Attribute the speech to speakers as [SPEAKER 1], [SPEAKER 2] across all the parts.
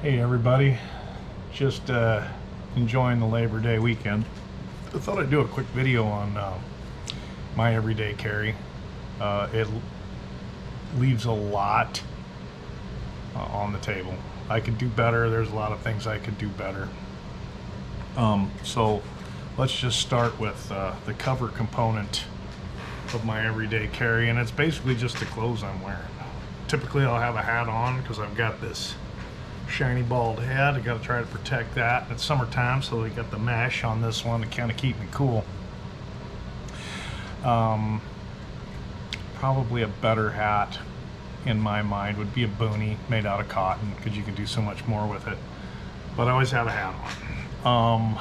[SPEAKER 1] Hey everybody, just enjoying the Labor Day weekend. I thought I'd do a quick video on my everyday carry. It leaves a lot on the table. I could do better. There's a lot of things I could do better. So let's just start with the cover component of my everyday carry, and it's basically just the clothes I'm wearing. Typically I'll have a hat on because I've got this shiny bald head. I got to try to protect that. It's summertime, so we got the mesh on this one to kind of keep me cool. Probably a better hat in my mind would be a boonie made out of cotton, because you can do so much more with it. But I always have a hat on.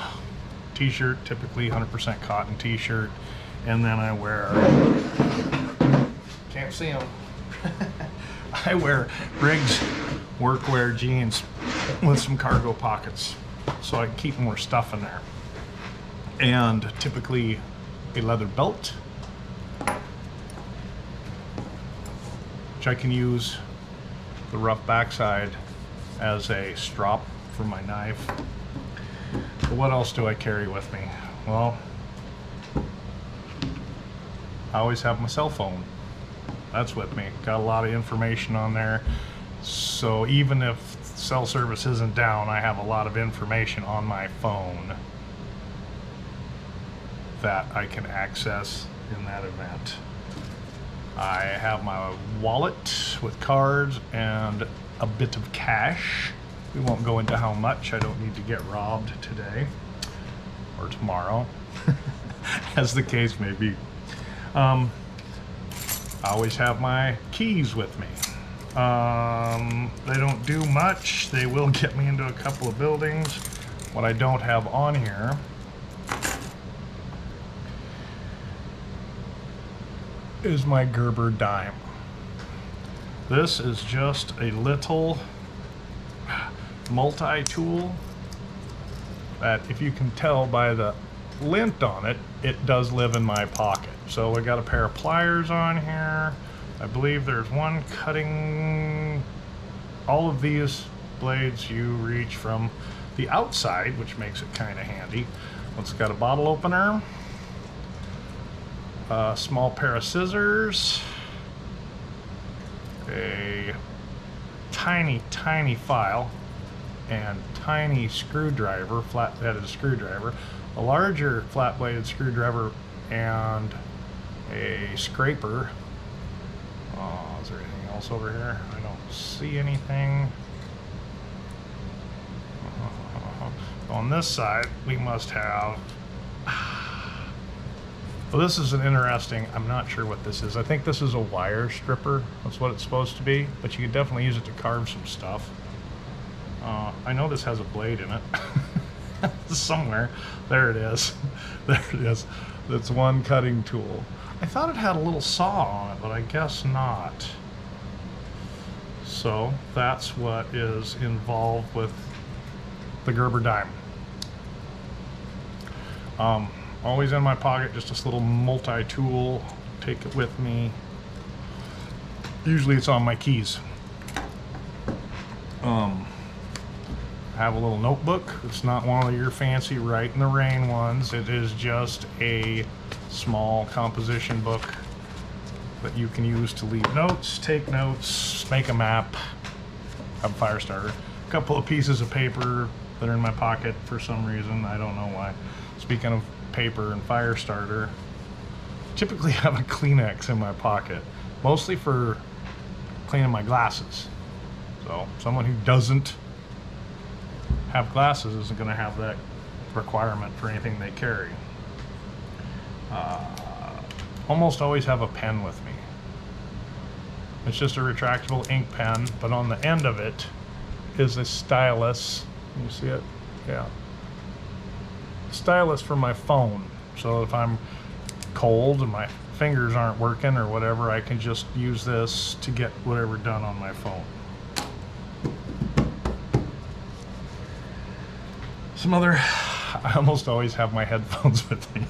[SPEAKER 1] T-shirt, typically 100% cotton t-shirt, and then I wear, can't see them, I wear Briggs workwear jeans with some cargo pockets so I can keep more stuff in there, and typically a leather belt, which I can use the rough backside as a strop for my knife. But what else do I carry with me? Well, I always have my cell phone. That's with me. Got a lot of information on there. So even if cell service isn't down, I have a lot of information on my phone that I can access in that event. I have my wallet with cards and a bit of cash. We won't go into how much. I don't need to get robbed today or tomorrow, as the case may be. I always have my keys with me. They don't do much. They will get me into a couple of buildings. What I don't have on here is my Gerber Dime. This is just a little multi-tool that, if you can tell by the lint on it, it does live in my pocket. So I got a pair of pliers on here. I believe there's one cutting. All of these blades you reach from the outside, which makes it kind of handy. It's got a bottle opener, a small pair of scissors, a tiny file, and tiny screwdriver, flat-headed screwdriver, a larger flat-bladed screwdriver, and a scraper. Is there anything else over here? I don't see anything. On this side, we must have, well, this is an interesting, I'm not sure what this is. I think this is a wire stripper. That's what it's supposed to be, but you can definitely use it to carve some stuff. I know this has a blade in it. Somewhere. There it is. There it is. That's one cutting tool. I thought it had a little saw on it, but I guess not. So that's what is involved with the Gerber Dime. Always in my pocket, just this little multi-tool. Take it with me. Usually it's on my keys. I have a little notebook. It's not one of your fancy Write in the Rain ones. It is just a small composition book that you can use to leave notes, take notes, make a map, have a fire starter. A couple of pieces of paper that are in my pocket for some reason. I don't know why. Speaking of paper and fire starter, typically have a Kleenex in my pocket, mostly for cleaning my glasses. So someone who doesn't have glasses isn't going to have that requirement for anything they carry. Almost always have a pen with me. It's just a retractable ink pen, but on the end of it is a stylus. Can you see it? Yeah. Stylus for my phone. So if I'm cold and my fingers aren't working or whatever, I can just use this to get whatever done on my phone. Some other, I almost always have my headphones with me.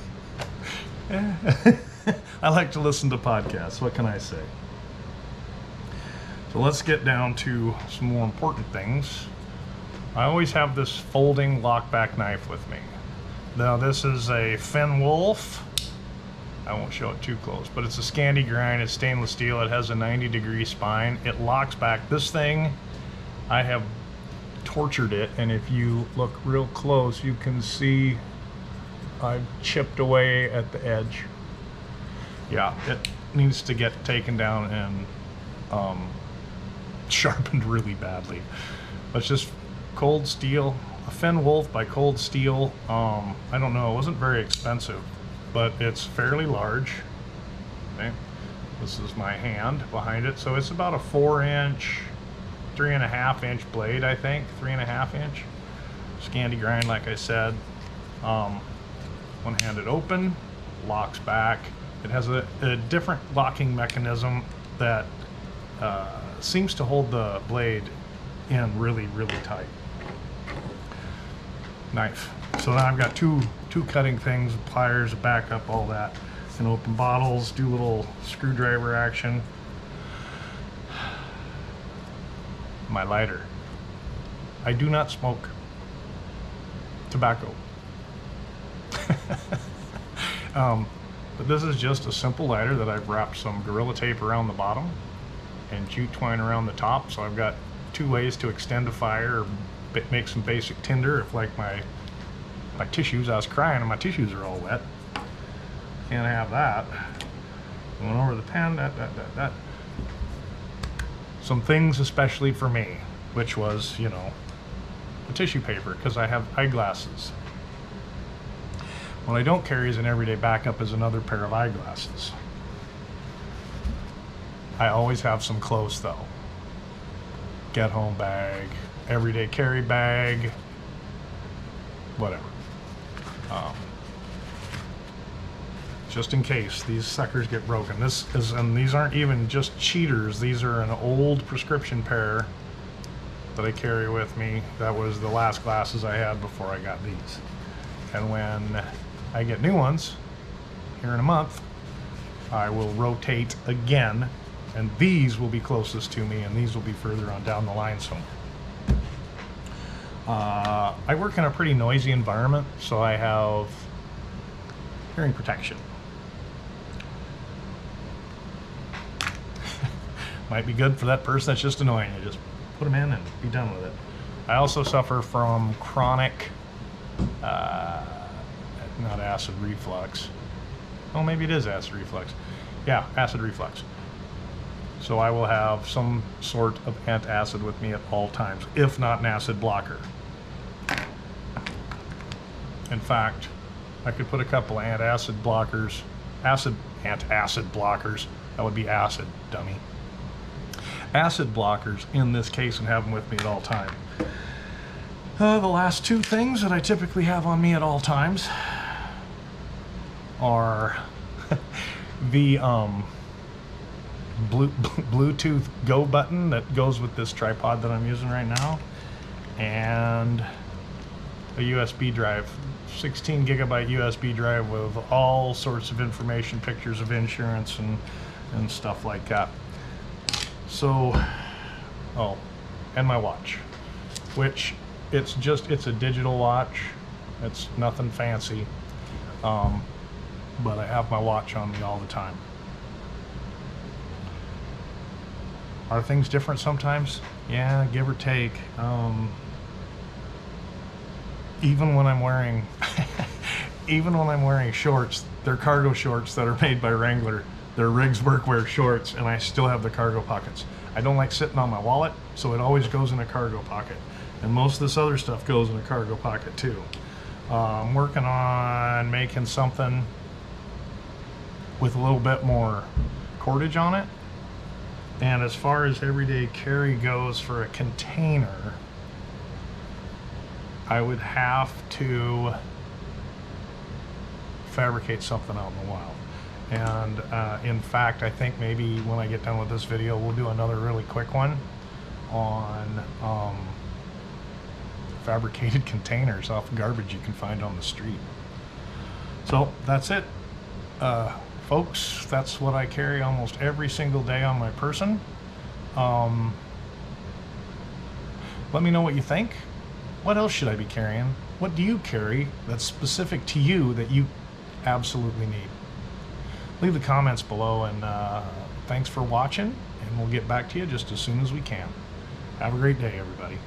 [SPEAKER 1] I like to listen to podcasts, what can I say? So let's get down to some more important things. I always have this folding lockback knife with me. Now this is a Finn Wolf. I won't show it too close, but it's a Scandi grind. It's stainless steel. It has a 90-degree spine. It locks back. This thing, I have tortured it, and if you look real close, you can see I've chipped away at the edge. Yeah, it needs to get taken down and sharpened really badly. But it's just cold steel, a Finn Wolf by Cold Steel. I don't know, it wasn't very expensive, but it's fairly large. Okay, this is my hand behind it, so it's about a 4-inch, 3.5-inch blade, I think, 3.5-inch. Scandi grind, like I said. One-handed open, locks back. It has a different locking mechanism that seems to hold the blade in really, really tight. Knife. So now I've got two cutting things, pliers, a backup, all that. Can open bottles, do little screwdriver action. My lighter. I do not smoke tobacco. But this is just a simple lighter that I've wrapped some Gorilla Tape around the bottom and jute twine around the top. So I've got 2 ways to extend a fire or make some basic tinder. If like my tissues, I was crying and my tissues are all wet. Can't have that. Going over the pen, that. Some things especially for me, which was, you know, the tissue paper, because I have eyeglasses. What I don't carry as an everyday backup is another pair of eyeglasses. I always have some close though. Get home bag, everyday carry bag, whatever. Just in case these suckers get broken. And these aren't even just cheaters. These are an old prescription pair that I carry with me. That was the last glasses I had before I got these. And when I get new ones here in a month, I will rotate again, and these will be closest to me, and these will be further on down the line somewhere. I work in a pretty noisy environment, so I have hearing protection. Might be good for that person that's just annoying you. Just put them in and be done with it. I also suffer from chronic, not acid reflux. Oh, maybe it is acid reflux. Yeah, acid reflux. So I will have some sort of antacid with me at all times, if not an acid blocker. In fact, I could put a couple of antacid blockers, antacid blockers, that would be acid, dummy. Acid blockers in this case and have them with me at all time. The last 2 things that I typically have on me at all times are the Bluetooth go button that goes with this tripod that I'm using right now, and a USB drive, 16 gigabyte USB drive with all sorts of information, pictures of insurance and stuff like that. So, oh, and my watch, which it's a digital watch. It's nothing fancy, but I have my watch on me all the time. Are things different sometimes? Yeah, give or take. Even when I'm wearing shorts, they're cargo shorts that are made by Wrangler. They're Riggs workwear shorts, and I still have the cargo pockets. I don't like sitting on my wallet, so it always goes in a cargo pocket. And most of this other stuff goes in a cargo pocket too. I'm working on making something with a little bit more cordage on it. And as far as everyday carry goes for a container, I would have to fabricate something out in the wild. And in fact, I think maybe when I get done with this video, we'll do another really quick one on fabricated containers off garbage you can find on the street. So that's it, folks. That's what I carry almost every single day on my person. Let me know what you think. What else should I be carrying? What do you carry that's specific to you that you absolutely need? Leave the comments below, and thanks for watching, and we'll get back to you just as soon as we can. Have a great day, everybody.